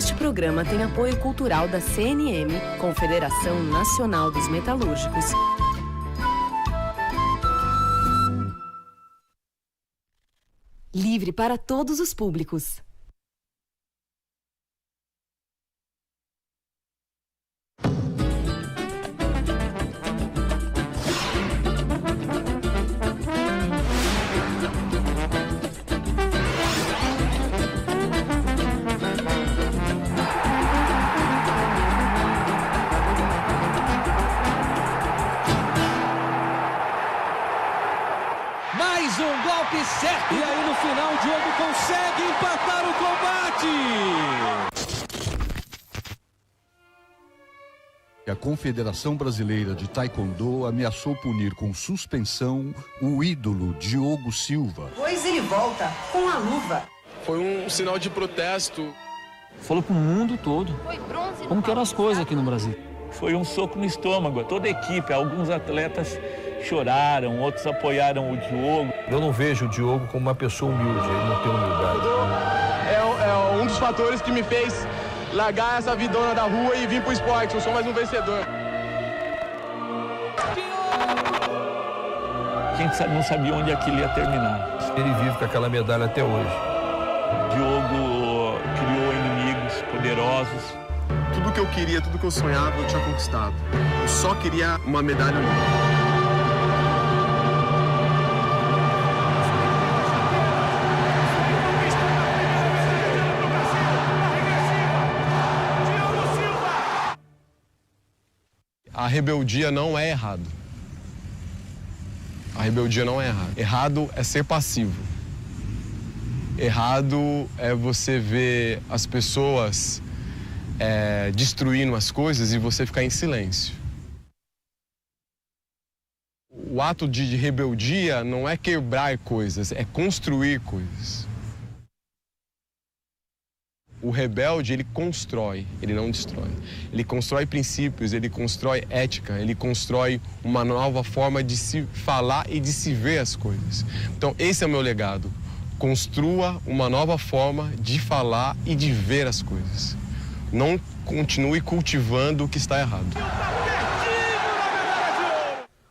Este programa tem apoio cultural da CNM, Confederação Nacional dos Metalúrgicos. Livre para todos os públicos. Mais um golpe certo. E aí no final o Diogo consegue empatar o combate. A Confederação Brasileira de Taekwondo ameaçou punir com suspensão o ídolo Diogo Silva. Pois ele volta com a luva. Foi um sinal de protesto. Falou pro mundo todo como que eram as coisas aqui no Brasil. Foi um soco no estômago, toda a equipe, alguns atletas choraram, outros apoiaram o Diogo. Eu não vejo o Diogo como uma pessoa humilde, ele não tem humildade. É um dos fatores que me fez largar essa vidona da rua e vir pro esporte. Eu sou mais um vencedor. A gente não sabia onde aquilo ia terminar. Ele vive com aquela medalha até hoje. O Diogo criou inimigos poderosos. Tudo que eu queria, tudo que eu sonhava, eu tinha conquistado. Eu só queria uma medalha olímpica. A rebeldia não é errado. A rebeldia não é errado. Errado é ser passivo. Errado é você ver as pessoas destruindo as coisas e você ficar em silêncio. O ato de rebeldia não é quebrar coisas, é construir coisas. O rebelde, ele constrói, ele não destrói. Ele constrói princípios, ele constrói ética, ele constrói uma nova forma de se falar e de se ver as coisas. Então, esse é o meu legado. Construa uma nova forma de falar e de ver as coisas. Não continue cultivando o que está errado.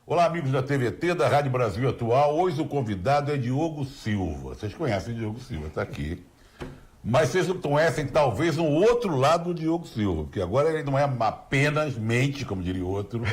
Olá, amigos da TVT, da Rádio Brasil Atual. Hoje o convidado é Diogo Silva. Vocês conhecem o Diogo Silva, está aqui. Mas vocês não conhecem talvez um outro lado do Diogo Silva, porque agora ele não é apenas mente, como diria outro,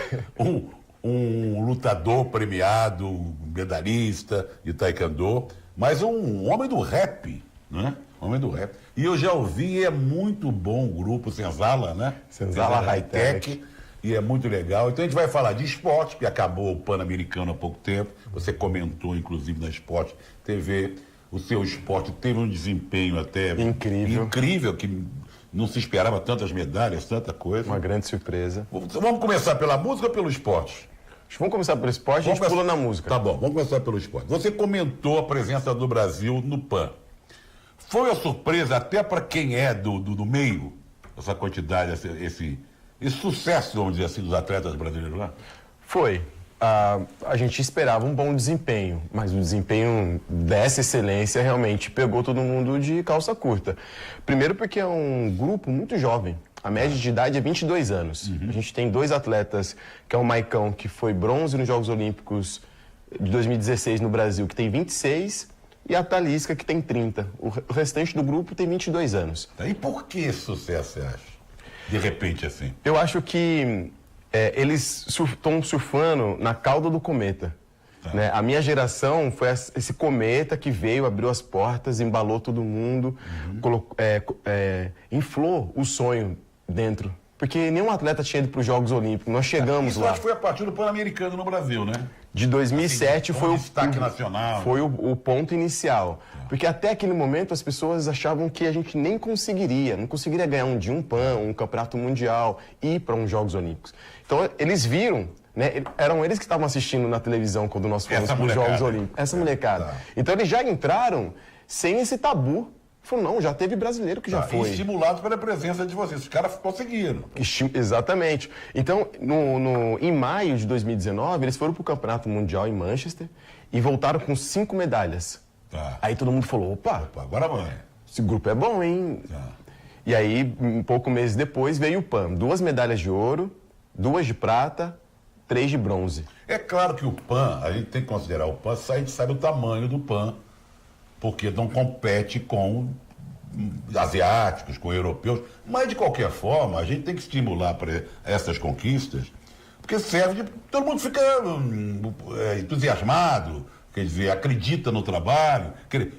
um lutador premiado, um medalhista de taekwondo, mas um homem do rap, né? Homem do rap. E eu já ouvi, é muito bom o grupo Senzala, né? Senzala High-Tech. E é muito legal. Então a gente vai falar de esporte, que acabou o Pan-Americano há pouco tempo. Você comentou, inclusive, na Sport TV. O seu esporte teve um desempenho até incrível, que não se esperava tantas medalhas, tanta coisa. Uma grande surpresa. Vamos começar pela música ou pelo esporte? Vamos começar pelo esporte, a gente pula na música. Tá bom, vamos começar pelo esporte. Você comentou a presença do Brasil no PAN. Foi uma surpresa até para quem é do meio, essa quantidade, esse sucesso, vamos dizer assim, dos atletas brasileiros lá? Foi. A gente esperava um bom desempenho, mas o desempenho dessa excelência realmente pegou todo mundo de calça curta. Primeiro porque é um grupo muito jovem, a média de idade é 22 anos. A gente tem dois atletas, que é o Maicão, que foi bronze nos Jogos Olímpicos de 2016 no Brasil, que tem 26, e a Talisca, que tem 30. O restante do grupo tem 22 anos. E por que esse sucesso, você acha? De repente, assim? Eu acho que eles estão surfando na cauda do cometa. Tá. Né? A minha geração foi esse cometa que veio, abriu as portas, embalou todo mundo, inflou o sonho dentro. Porque nenhum atleta tinha ido para os Jogos Olímpicos. Nós chegamos lá. Isso acho que foi a partir do Pan-Americano no Brasil, né? De 2007 assim, foi o destaque nacional. Foi o ponto inicial. Porque até aquele momento as pessoas achavam que a gente nem conseguiria ganhar um PAN, um campeonato mundial, ir para uns Jogos Olímpicos. Então eles viram, né? Eram eles que estavam assistindo na televisão quando nós fomos para os Jogos Olímpicos. Essa molecada. Tá. Então eles já entraram sem esse tabu. Falou, não, já teve brasileiro que já foi. Estimulado pela presença de vocês. Os caras conseguiram. Exatamente. Então, em maio de 2019, eles foram para o Campeonato Mundial em Manchester e voltaram com 5 medalhas. Tá. Aí todo mundo falou, opa, agora vai. Esse grupo é bom, hein? Tá. E aí, poucos meses depois, veio o PAN. 2 medalhas de ouro, 2 de prata, 3 de bronze. É claro que o PAN, a gente tem que considerar o PAN, a gente sabe o tamanho do PAN, porque não compete com asiáticos, com europeus, mas de qualquer forma, a gente tem que estimular para essas conquistas, porque serve de... todo mundo fica entusiasmado, quer dizer, acredita no trabalho,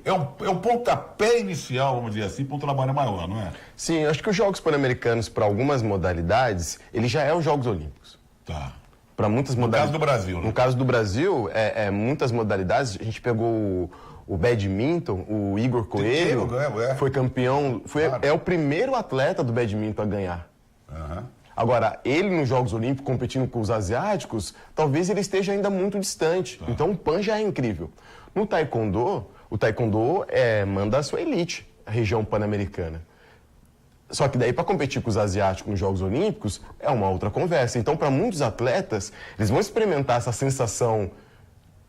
é um pontapé inicial, vamos dizer assim, para um trabalho maior, não é? Sim, eu acho que os Jogos Pan-Americanos, para algumas modalidades, ele já é os Jogos Olímpicos. Tá. Para muitas modalidades. No caso do Brasil, né? No caso do Brasil, muitas modalidades, a gente pegou o badminton, o Igor Coelho, foi campeão, claro. É o primeiro atleta do badminton a ganhar. Uhum. Agora, ele nos Jogos Olímpicos, competindo com os asiáticos, talvez ele esteja ainda muito distante. Então, o PAN já é incrível. No taekwondo, o taekwondo manda a sua elite, a região pan-americana. Só que daí, para competir com os asiáticos nos Jogos Olímpicos, é uma outra conversa. Então, para muitos atletas, eles vão experimentar essa sensação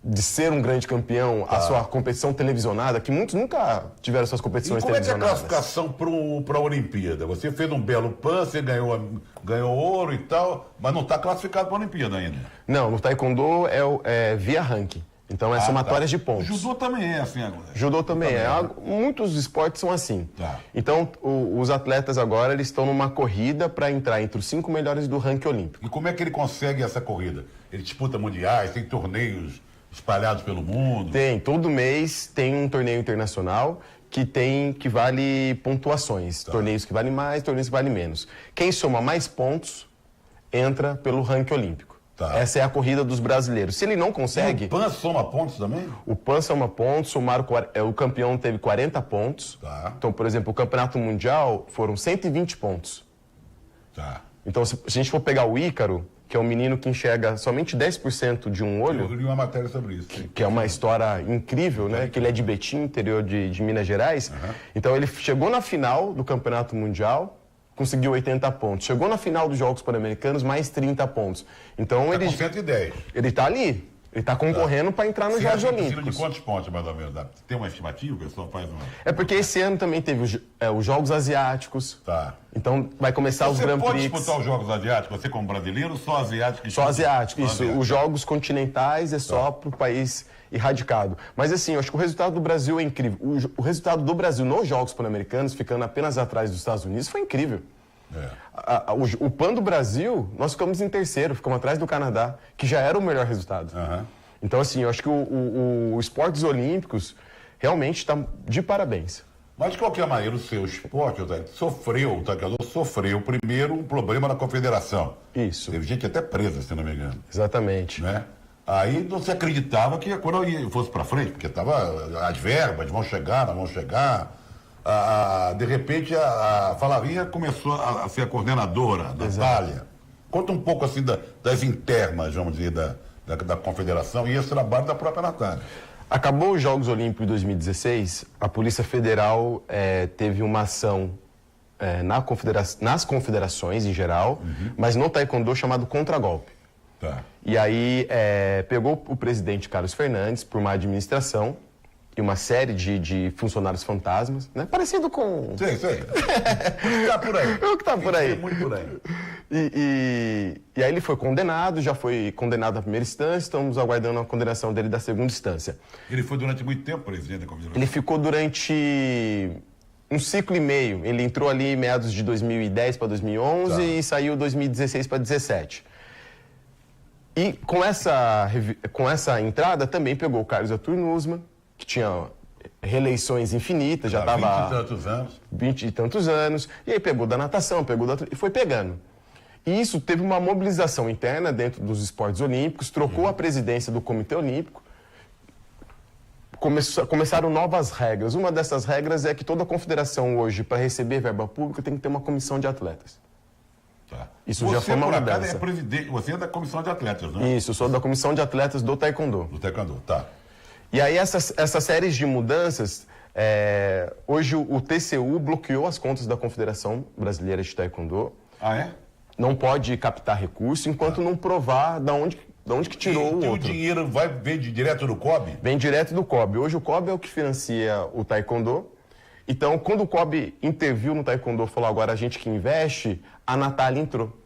de ser um grande campeão, a sua competição televisionada, que muitos nunca tiveram suas competições televisionadas. E como é que é a classificação para a Olimpíada? Você fez um belo PAN, você ganhou ouro e tal, mas não está classificado para a Olimpíada ainda. Não, no taekwondo é via ranking. Então, é somatórias de pontos. Judô também é assim agora. Judô também é. Muitos esportes são assim. Tá. Então, os atletas agora, eles estão numa corrida para entrar entre os 5 melhores do ranking olímpico. E como é que ele consegue essa corrida? Ele disputa mundiais, tem torneios espalhados pelo mundo? Tem. Todo mês tem um torneio internacional que vale pontuações. Tá. Torneios que valem mais, torneios que valem menos. Quem soma mais pontos, entra pelo ranking olímpico. Tá. Essa é a corrida dos brasileiros. Se ele não consegue... E o PAN soma pontos também? O PAN soma pontos, o campeão teve 40 pontos. Tá. Então, por exemplo, o campeonato mundial foram 120 pontos. Tá. Então, se a gente for pegar o Ícaro, que é um menino que enxerga somente 10% de um olho... Eu li uma matéria sobre isso. Que é uma história incrível, né? Que ele é de Betim, interior de Minas Gerais. Uhum. Então, ele chegou na final do campeonato mundial... conseguiu 80 pontos. Chegou na final dos Jogos Pan-Americanos, mais 30 pontos. Então, ele... com 110. Ele está ali. Ele está concorrendo para entrar nos Jogos Olímpicos. De quantos pontos, mais ou menos? Tem uma estimativa? O pessoal faz uma... É porque esse ano também teve os Jogos Asiáticos. Tá. Então, vai começar os Grand Prix. Você pode disputar os Jogos Asiáticos, você como brasileiro, só asiáticos? Só asiáticos, isso. Os Jogos continentais é só para o país erradicado. Mas assim, eu acho que o resultado do Brasil é incrível. O resultado do Brasil nos Jogos Pan-Americanos, ficando apenas atrás dos Estados Unidos, foi incrível. O PAN do Brasil, nós ficamos em terceiro, ficamos atrás do Canadá, que já era o melhor resultado. Uhum. Então, assim, eu acho que o esportes olímpicos realmente está de parabéns. Mas, de qualquer maneira, o seu esporte, o taekwondo sofreu primeiro um problema na confederação. Isso. Teve gente até presa, se não me engano. Exatamente. Né? Aí não se acreditava que a coisa fosse para frente, porque as verbas vão chegar, não vão chegar. De repente, a Falavinha começou a ser a coordenadora, Natália. Conta um pouco assim das internas, vamos dizer, da confederação e esse trabalho da própria Natália. Acabou os Jogos Olímpicos de 2016, a Polícia Federal teve uma ação nas confederações em geral, mas no taekwondo chamado contragolpe. Tá. E aí pegou o presidente Carlos Fernandes por má administração e uma série de funcionários fantasmas, né? Parecido com... Sei. O que tá por aí. O que tá por aí. Muito por aí. E aí ele foi condenado, já foi condenado na primeira instância, estamos aguardando a condenação dele da segunda instância. Ele foi durante muito tempo presidente da confederação? Ele ficou durante um ciclo e meio. Ele entrou ali em meados de 2010 para 2011 e saiu 2016 para 2017. E com essa entrada também pegou o Carlos Arthur Nussmann, que tinha reeleições infinitas, já estava... 20 e tantos anos. 20 e tantos anos. E aí pegou da natação, e foi pegando. E isso teve uma mobilização interna dentro dos esportes olímpicos, trocou a presidência do Comitê Olímpico, começaram novas regras. Uma dessas regras é que toda confederação hoje, para receber verba pública, tem que ter uma comissão de atletas. Tá. Isso já foi uma mudança. Você é da comissão de atletas, não é? Isso, eu sou da comissão de atletas do taekwondo. Do taekwondo, tá. E aí essas séries de mudanças, hoje o TCU bloqueou as contas da Confederação Brasileira de Taekwondo. Ah, é? Não pode captar recurso enquanto não provar da onde que tirou o outro. E o dinheiro vem direto do COB? Vem direto do COB. Hoje o COB é o que financia o taekwondo Então, quando o COB interviu no taekwondo, falou agora a gente que investe, a Natália entrou.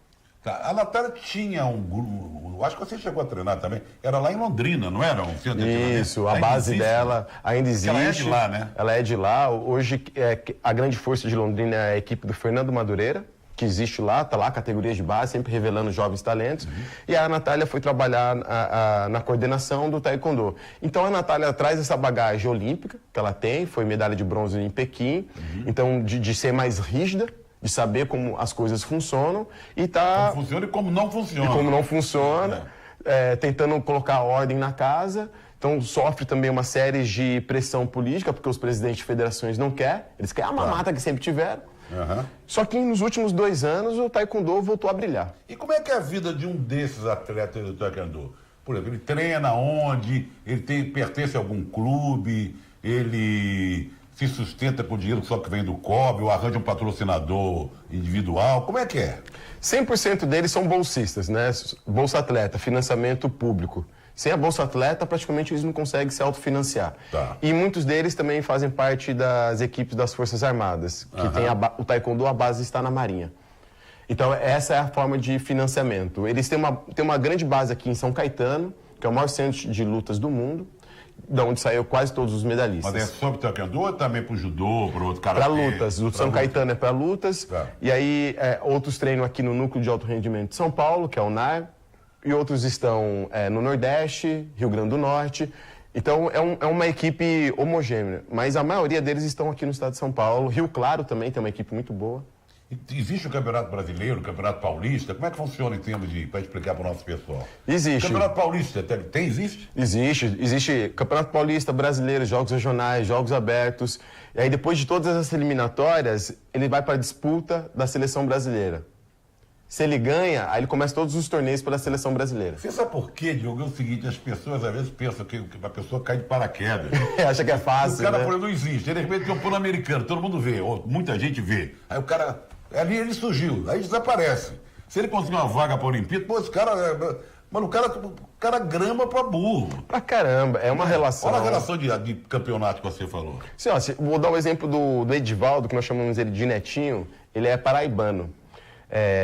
Tá. A Natália tinha um grupo, acho que você chegou a treinar também, era lá em Londrina, não era? Um centro de treinamento? Isso, a base dela ainda existe. Ela é de lá, né? Ela é de lá. Hoje, a grande força de Londrina é a equipe do Fernando Madureira, que existe lá, tá lá, categorias de base, sempre revelando jovens talentos. E a Natália foi trabalhar na coordenação do taekwondo. Então a Natália traz essa bagagem olímpica que ela tem, foi medalha de bronze em Pequim, então de ser mais rígida, de saber como as coisas funcionam e tá... Como funciona e como não funciona. E como não funciona, tentando colocar ordem na casa. Então sofre também uma série de pressão política, porque os presidentes de federações não querem, eles querem a mamata que sempre tiveram. Só que nos últimos 2 anos o taekwondo voltou a brilhar. E como é que é a vida de um desses atletas do taekwondo? Por exemplo, ele treina onde? Ele pertence a algum clube? Ele se sustenta com o dinheiro só que vem do COB ou arranja um patrocinador individual? Como é que é? 100% deles são bolsistas, né? Bolsa Atleta, financiamento público. Sem a Bolsa Atleta, praticamente eles não conseguem se autofinanciar. Tá. E muitos deles também fazem parte das equipes das Forças Armadas, que tem o taekwondo, a base está na Marinha. Então, essa é a forma de financiamento. Eles têm uma grande base aqui em São Caetano, que é o maior centro de lutas do mundo, da onde saiu quase todos os medalhistas. Mas é só para taekwondo ou também para o judô, para outro cara? Para lutas. O São Caetano é para lutas. Tá. E aí, outros treinam aqui no Núcleo de Alto Rendimento de São Paulo, que é o NAR. E outros estão no Nordeste, Rio Grande do Norte. Então, é uma equipe homogênea. Mas a maioria deles estão aqui no estado de São Paulo. Rio Claro também tem uma equipe muito boa. Existe o Campeonato Brasileiro, o Campeonato Paulista? Como é que funciona em termos de... para explicar para o nosso pessoal? Existe. O Campeonato Paulista existe? Existe Campeonato Paulista, Brasileiro, Jogos Regionais, Jogos Abertos. E aí, depois de todas as eliminatórias, ele vai para a disputa da Seleção Brasileira. Se ele ganha, aí ele começa todos os torneios pela Seleção Brasileira. Você sabe por quê, Diogo? É o seguinte, as pessoas às vezes pensam que a pessoa cai de paraquedas. Acha que é fácil, o cara, né? por exemplo, não existe. De repente tem um Pan-Americano, todo mundo vê, ou muita gente vê. Aí o cara, ali ele surgiu, aí desaparece. Se ele conseguir uma vaga para a Olimpíada, pô, esse cara... Mano, o cara grama pra burro. Pra caramba, é uma relação... Olha a relação de campeonato que você falou. Sim, ó, vou dar o exemplo do Edivaldo, que nós chamamos ele de Netinho. Ele é paraibano.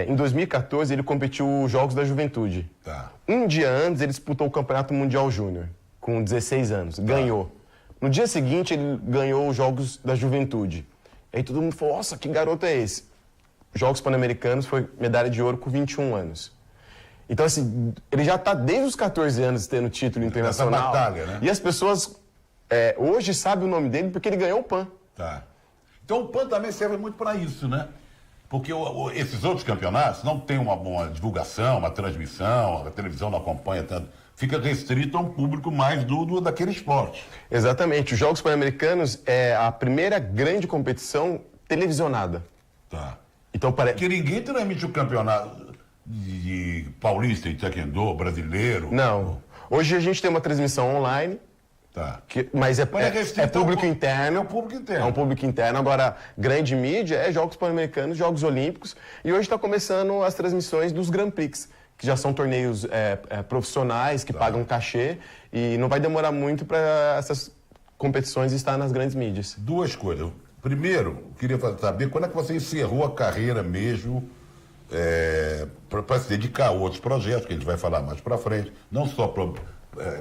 Em 2014, ele competiu os Jogos da Juventude. Tá. Um dia antes, ele disputou o Campeonato Mundial Júnior, com 16 anos. Ganhou. No dia seguinte, ele ganhou os Jogos da Juventude. Aí todo mundo falou, nossa, que garoto é esse? Jogos Pan-Americanos foi medalha de ouro com 21 anos. Então, assim, ele já está desde os 14 anos tendo título internacional. Essa batalha, né? E as pessoas hoje sabem o nome dele porque ele ganhou o PAN. Tá. Então o PAN também serve muito para isso, né? Porque esses outros campeonatos não tem uma divulgação, uma transmissão, a televisão não acompanha tanto. Fica restrito a um público mais daquele esporte. Exatamente. Os Jogos Pan-Americanos é a primeira grande competição televisionada. Tá. Então, Porque ninguém transmite o campeonato de paulista, de taekwondo, brasileiro. Não. Hoje a gente tem uma transmissão online. Tá. Mas é público interno. É um público interno. É um público interno. Agora, grande mídia é Jogos Pan-Americanos, Jogos Olímpicos. E hoje está começando as transmissões dos Grand Prix, que já são torneios profissionais, que pagam cachê. E não vai demorar muito para essas competições estar nas grandes mídias. Duas coisas. Primeiro, queria saber quando é que você encerrou a carreira mesmo para se dedicar a outros projetos, que a gente vai falar mais para frente. Não só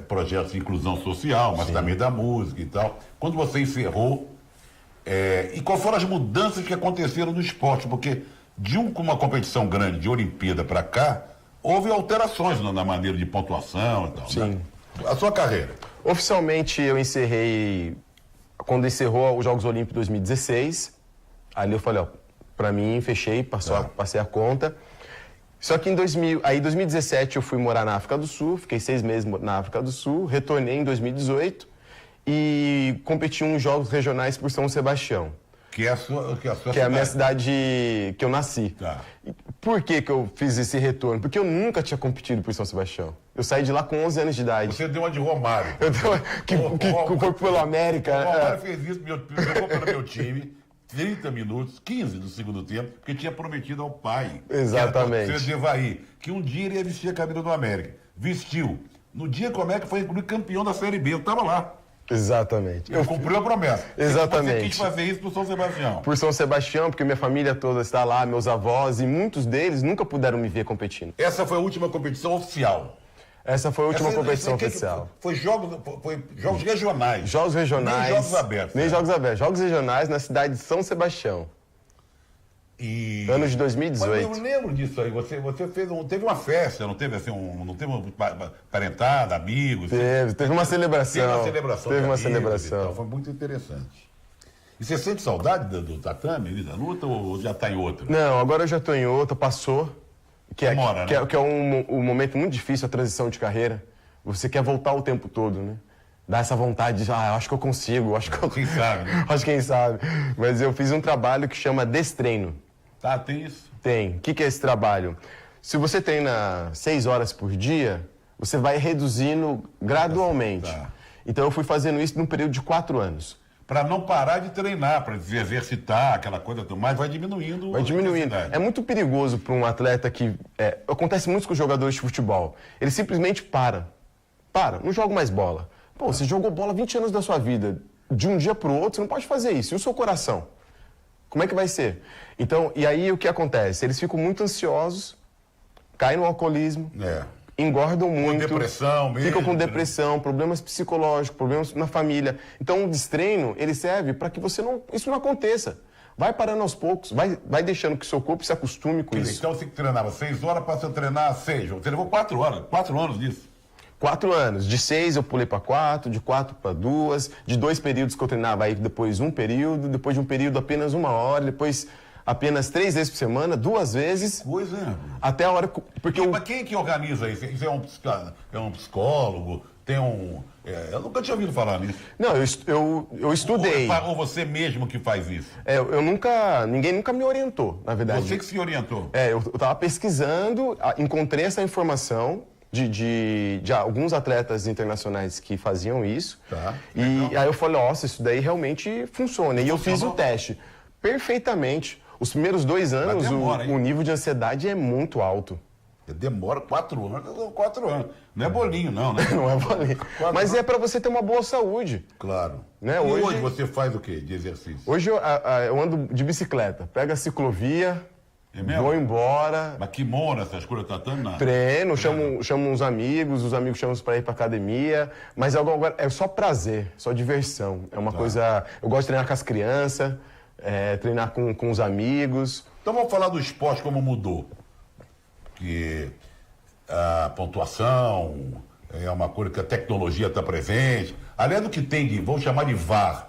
projetos de inclusão social, mas também da música e tal. Quando você encerrou, e quais foram as mudanças que aconteceram no esporte? Porque de uma competição grande, de Olimpíada para cá, houve alterações na maneira de pontuação e tal. Sim. Né? A sua carreira? Oficialmente eu encerrei quando encerrou os Jogos Olímpicos 2016. Ali eu falei, para mim, fechei, passei a conta. Só que em 2017 eu fui morar na África do Sul, fiquei 6 meses na África do Sul, retornei em 2018 e competi uns Jogos Regionais por São Sebastião. Que é a sua que é a minha cidade que eu nasci. Tá. Por que eu fiz esse retorno? Porque eu nunca tinha competido por São Sebastião. Eu saí de lá com 11 anos de idade. Você deu uma de Romário. Que foi pelo América. O Romário fez isso, jogou para meu time 30 minutos, 15 do segundo tempo, porque tinha prometido ao pai. Exatamente. Que era que um dia ele ia vestir a camisa do América. Vestiu. No dia como é que foi incluído campeão da Série B. Eu estava lá. Exatamente. Eu cumpriu a promessa. Exatamente. Você quis fazer isso por São Sebastião. Por São Sebastião, porque minha família toda está lá, meus avós, e muitos deles nunca puderam me ver competindo. Essa foi a última competição oficial. Essa foi a última competição oficial. Foi jogos regionais. Jogos regionais. Nem jogos abertos. Nem jogos abertos. Jogos regionais na cidade de São Sebastião. Ano de 2018. Mas eu lembro disso aí. Você teve uma festa, não teve assim, não teve uma parentada, amigos? Teve uma celebração. Teve uma celebração. Então, foi muito interessante. E você sente saudade do tatame, da luta, ou já está em outra? Não, agora eu já estou em outra, passou. Que é um momento muito difícil, a transição de carreira. Você quer voltar o tempo todo, né? Dá essa vontade de, acho que eu consigo, Quem sabe, né? Acho que quem sabe. Mas eu fiz um trabalho que chama Destreino. Tá, tem isso? Tem. O que é esse trabalho? Se você treina 6 horas por dia, você vai reduzindo gradualmente. Tá. Então eu fui fazendo isso num período de 4 anos. Para não parar de treinar, para se exercitar, aquela coisa, mas vai diminuindo. Vai diminuindo. É muito perigoso para um atleta que... acontece muito com os jogadores de futebol. Ele simplesmente para, não joga mais bola. Pô, você jogou bola 20 anos da sua vida. De um dia para o outro, você não pode fazer isso. E o seu coração? Como é que vai ser? Então, e aí o que acontece? Eles ficam muito ansiosos, caem no alcoolismo, engordam muito. Com depressão mesmo. Ficam com depressão, problemas psicológicos, problemas na família. Então, o destreino, ele serve para que isso não aconteça. Vai parando aos poucos, vai deixando que o seu corpo se acostume com isso. Então, você treinava 6 horas, passou a treinar 6. Você levou 4 horas, 4 anos disso. 4 anos. De 6 eu pulei para 4, de 4 para 2, de 2 períodos que eu treinava, aí depois um período, depois de um período apenas 1 hora, depois apenas 3 vezes por semana, 2 vezes. Pois é. Até a hora... Porque Mas quem que organiza isso? Isso é um psicólogo? Tem um... eu nunca tinha ouvido falar nisso. Não, eu estudei. Ou você mesmo que faz isso? Ninguém nunca me orientou, na verdade. Você que se orientou? Eu estava pesquisando, encontrei essa informação de alguns atletas internacionais que faziam isso. Tá. E aí eu falei, nossa, isso daí realmente funciona. E eu fiz o teste perfeitamente. Os primeiros 2 anos, o nível de ansiedade é muito alto. Demora 4 anos, 4 anos. Não é bolinho, não, né? Não é bolinho. Mas é para você ter uma boa saúde. Claro. Né? E hoje você faz o quê de exercício? Hoje eu ando de bicicleta. Pego a ciclovia, vou embora. Mas kimono, essas coisas, tatame, nada? Treino, chamo uns amigos, os amigos chamam para ir para academia. Mas agora é só prazer, só diversão. É uma coisa... Eu gosto de treinar com as crianças, treinar com os amigos. Então vamos falar do esporte, como mudou. Que a pontuação é uma coisa que a tecnologia está presente. Além do que tem de, vamos chamar de VAR.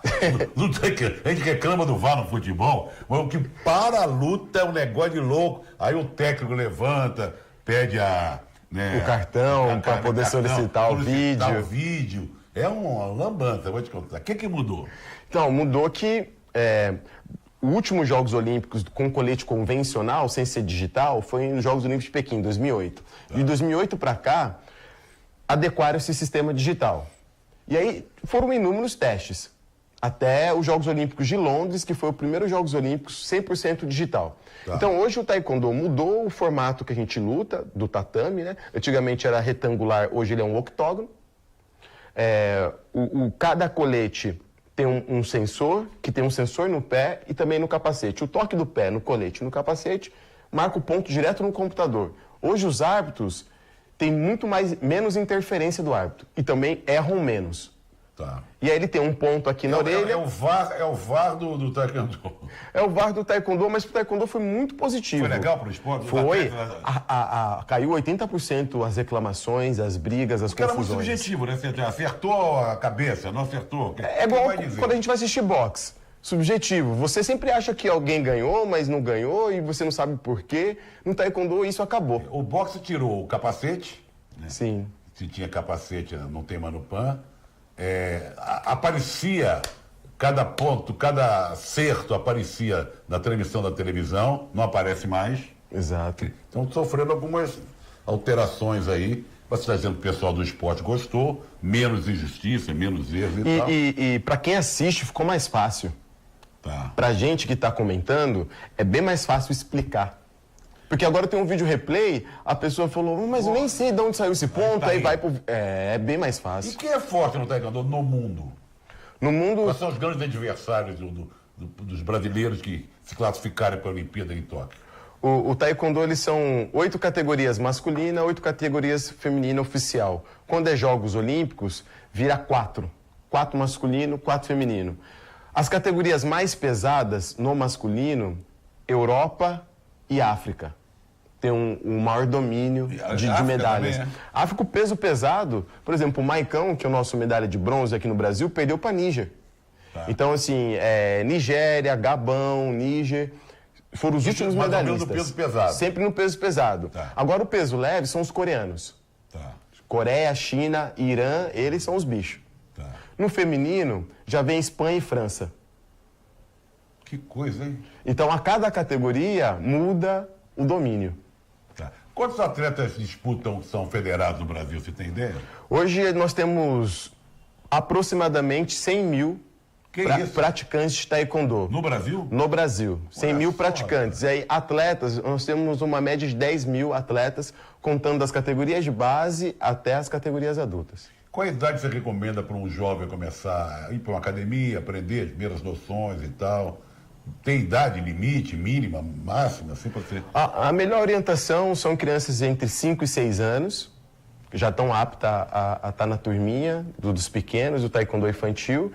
A gente reclama do VAR no futebol, mas o que para a luta é um negócio de louco. Aí o técnico levanta, pede o cartão para poder solicitar o vídeo. É uma lambança, vou te contar. O que mudou? Então, mudou que... Os últimos Jogos Olímpicos com colete convencional, sem ser digital, foi nos Jogos Olímpicos de Pequim, em 2008. De 2008 para cá, adequaram esse sistema digital. E aí foram inúmeros testes, até os Jogos Olímpicos de Londres, que foi o primeiro Jogos Olímpicos 100% digital. Então hoje o Taekwondo mudou o formato que a gente luta, do tatame, né? Antigamente era retangular, hoje ele é um octógono. Cada colete... tem um sensor, que tem um sensor no pé e também no capacete. O toque do pé no colete e no capacete marca o ponto direto no computador. Hoje os árbitros têm menos interferência do árbitro e também erram menos. Tá. E aí ele tem um ponto aqui na orelha. É o VAR do Taekwondo. É o VAR do Taekwondo, mas pro Taekwondo foi muito positivo. Foi legal pro esporte? Foi. Caiu 80% as reclamações, as brigas, as confusões. Porque era muito subjetivo, né? Você acertou a cabeça, não acertou. É igual quando a gente vai assistir boxe. Subjetivo. Você sempre acha que alguém ganhou, mas não ganhou e você não sabe por quê. No Taekwondo isso acabou. O boxe tirou o capacete. Né? Sim. Se tinha capacete, não tem Manupan. Aparecia cada ponto, cada acerto aparecia na transmissão da televisão, não aparece mais. Exato. Então sofrendo algumas alterações aí. Você está dizendo que o pessoal do esporte gostou, menos injustiça, menos erros e tal. E para quem assiste ficou mais fácil. Tá. Pra gente que está comentando, é bem mais fácil explicar. Porque agora tem um vídeo replay, a pessoa falou, mas eu nem sei de onde saiu esse ponto, aí vai pro... É bem mais fácil. E quem é forte no Taekwondo no mundo? No mundo... Quais são os grandes adversários dos brasileiros que se classificarem para a Olimpíada em Tóquio? O taekwondo, eles são 8 categorias masculina, 8 categorias feminina oficial. Quando é Jogos Olímpicos, vira 4. 4 masculino, 4 feminino. As categorias mais pesadas no masculino, Europa e África. Tem um maior domínio de medalhas. Também, África, o peso pesado, por exemplo, o Maicão, que é o nosso medalha de bronze aqui no Brasil, perdeu para Níger. Tá. Então, assim, Nigéria, Gabão, Níger, foram os últimos medalhistas. No peso pesado. Sempre no peso pesado. Tá. Agora, o peso leve são os coreanos. Tá. Coreia, China, Irã, eles são os bichos. Tá. No feminino, já vem Espanha e França. Que coisa, hein? Então, a cada categoria muda o domínio. Tá. Quantos atletas disputam, são federados no Brasil, você tem ideia? Hoje nós temos aproximadamente 100 mil praticantes de taekwondo. No Brasil? No Brasil. 100 mil praticantes. E aí, atletas, nós temos uma média de 10 mil atletas, contando das categorias de base até as categorias adultas. Qual a idade você recomenda para um jovem começar a ir para uma academia, aprender as primeiras noções e tal? Tem idade limite, mínima, máxima, assim para ser? A melhor orientação são crianças entre 5 e 6 anos, que já estão aptas a estar na turminha dos pequenos, do taekwondo infantil.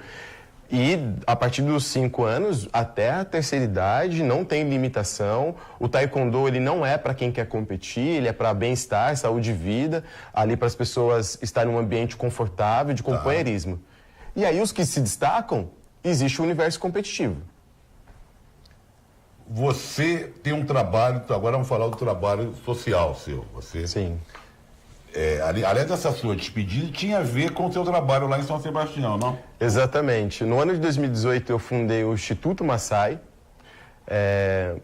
E a partir dos 5 anos até a terceira idade não tem limitação. O taekwondo, ele não é para quem quer competir, ele é para bem-estar, saúde e vida, ali para as pessoas estarem em um ambiente confortável, de companheirismo. E aí os que se destacam, existe o universo competitivo. Você tem um trabalho, agora vamos falar do trabalho social seu. Você, sim. Além dessa sua despedida, tinha a ver com o seu trabalho lá em São Sebastião, não? Exatamente. No ano de 2018 eu fundei o Instituto Maasai.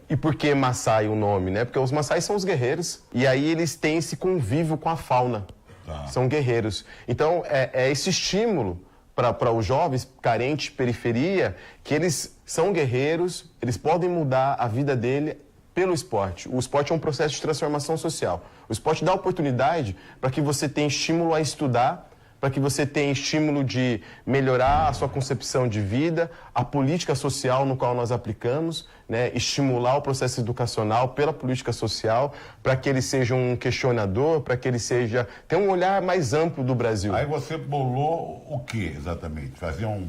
E por que Maasai o nome, né? Porque os Maasai são os guerreiros e aí eles têm esse convívio com a fauna. Tá. São guerreiros. Então é esse estímulo para os jovens carentes de periferia, que eles são guerreiros, eles podem mudar a vida dele pelo esporte. O esporte é um processo de transformação social. O esporte dá oportunidade para que você tenha estímulo a estudar, para que você tenha estímulo de melhorar a sua concepção de vida, a política social no qual nós aplicamos, né? Estimular o processo educacional pela política social, para que ele seja um questionador, para que ele tenha um olhar mais amplo do Brasil. Aí você bolou o que exatamente? Fazia um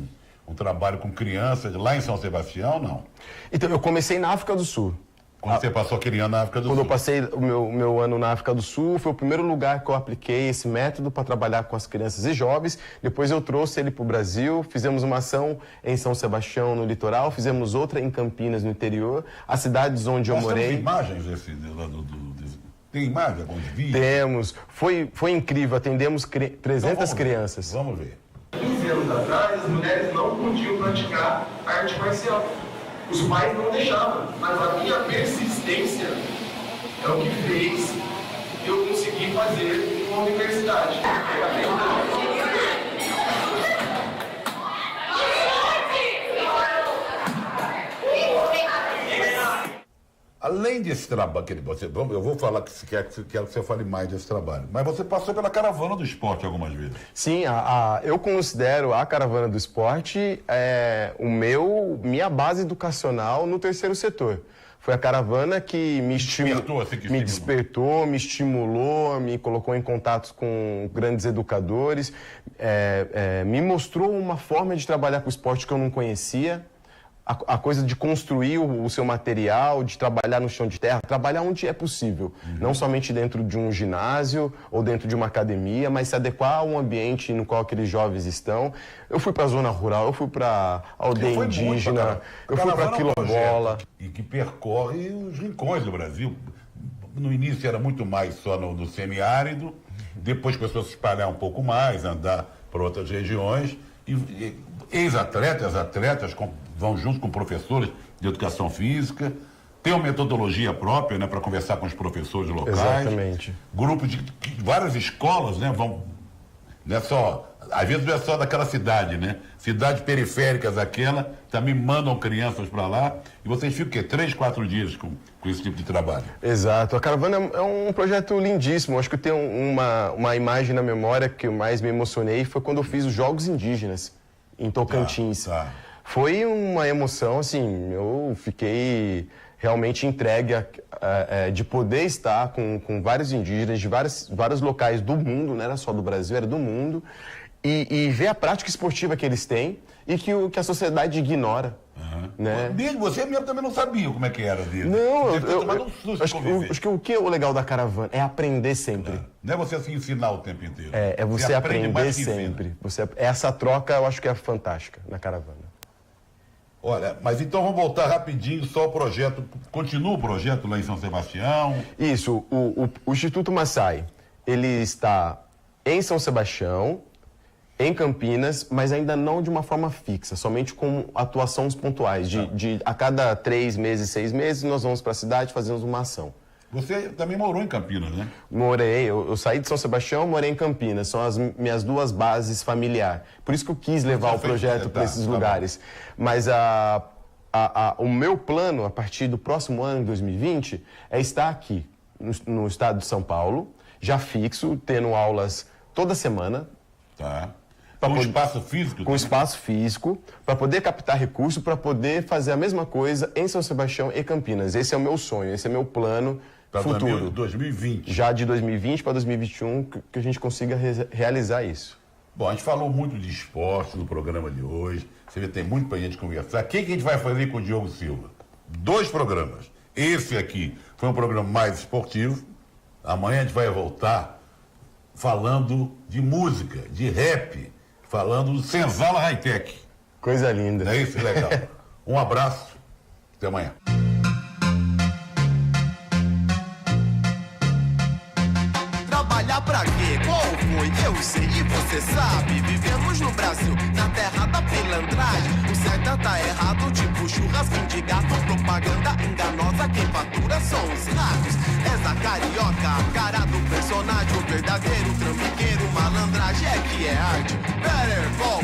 trabalho com crianças lá em São Sebastião, não? Então, eu comecei na África do Sul. Quando você passou aquele ano na África do Sul? Quando eu passei o meu ano na África do Sul, foi o primeiro lugar que eu apliquei esse método para trabalhar com as crianças e jovens. Depois eu trouxe ele para o Brasil, fizemos uma ação em São Sebastião, no litoral, fizemos outra em Campinas, no interior, as cidades onde eu morei. Tem imagens tem imagem, alguns vídeos? Temos. Foi incrível, atendemos 300 crianças. Vamos ver. 15 anos atrás, as mulheres não podiam praticar arte marcial. Os pais não deixavam, mas a minha persistência é o que fez eu conseguir fazer uma universidade. Além desse trabalho, eu vou falar que quero que você fale mais desse trabalho, mas você passou pela Caravana do Esporte algumas vezes. Sim, eu considero a Caravana do Esporte minha base educacional no terceiro setor. Foi a caravana que me despertou, me estimulou, me colocou em contato com grandes educadores, me mostrou uma forma de trabalhar com o esporte que eu não conhecia. A coisa de construir o seu material, de trabalhar no chão de terra, trabalhar onde é possível. Não somente dentro de um ginásio ou dentro de uma academia, mas se adequar ao ambiente no qual aqueles jovens estão. Eu fui para a zona rural, eu fui para a aldeia indígena, eu fui para a quilombola. E que percorre os rincões do Brasil. No início era muito mais só no semiárido, depois começou a se espalhar um pouco mais, andar para outras regiões. E ex-atletas, atletas vão junto com professores de educação física, tem uma metodologia própria, né, para conversar com os professores locais. Exatamente. Grupos de várias escolas, né, às vezes não é só daquela cidade, né? Cidades periféricas aquela, também mandam crianças para lá, e vocês ficam o quê? 3, 4 dias com esse tipo de trabalho? Exato. A Caravana é um projeto lindíssimo. Acho que eu tenho uma imagem na memória que eu mais me emocionei, foi quando eu fiz os Jogos Indígenas. em Tocantins. Foi uma emoção, assim, eu fiquei realmente entregue de poder estar com vários indígenas de vários locais do mundo, não era só do Brasil, era do mundo, e ver a prática esportiva que eles têm e que a sociedade ignora. Né? Você mesmo também não sabia como é que era dele. Não, acho que o que é o legal da caravana é aprender sempre. Não é você se ensinar o tempo inteiro. É você aprender sempre. Essa troca eu acho que é fantástica na caravana. Olha, mas então vamos voltar rapidinho só ao projeto. Continua o projeto lá em São Sebastião? Isso, o Instituto Massai, ele está em São Sebastião, em Campinas, mas ainda não de uma forma fixa, somente com atuações pontuais. De a cada 3 meses, 6 meses, nós vamos para a cidade e fazemos uma ação. Você também morou em Campinas, né? Morei, eu saí de São Sebastião, morei em Campinas, são as minhas 2 bases familiares. Por isso que eu quis levar o projeto para esses lugares. Mas o meu plano, a partir do próximo ano, 2020, é estar aqui, no estado de São Paulo, já fixo, tendo aulas toda semana. Com espaço físico? Com espaço físico, para poder captar recursos, para poder fazer a mesma coisa em São Sebastião e Campinas. Esse é o meu sonho, esse é o meu plano futuro. 2020. Já de 2020 para 2021, que a gente consiga realizar isso. Bom, a gente falou muito de esporte no programa de hoje. Você vê, tem muito pra gente conversar. O que a gente vai fazer com o Diogo Silva? 2 programas. Esse aqui foi um programa mais esportivo. Amanhã a gente vai voltar falando de música, de rap, falando do Senzala Hightech. Coisa linda. Não é isso? Legal. Um abraço. Até amanhã. Trabalhar pra quê? Qual foi? Eu sei e você sabe. Vivemos no Brasil, na terra da pilantragem. O certo tá errado, tipo churrasquinho de gato. Propaganda enganosa, quem fatura são os ratos. Essa carioca, a cara do personagem. O verdadeiro trambiqueiro, malandragem é que é arte. Better Call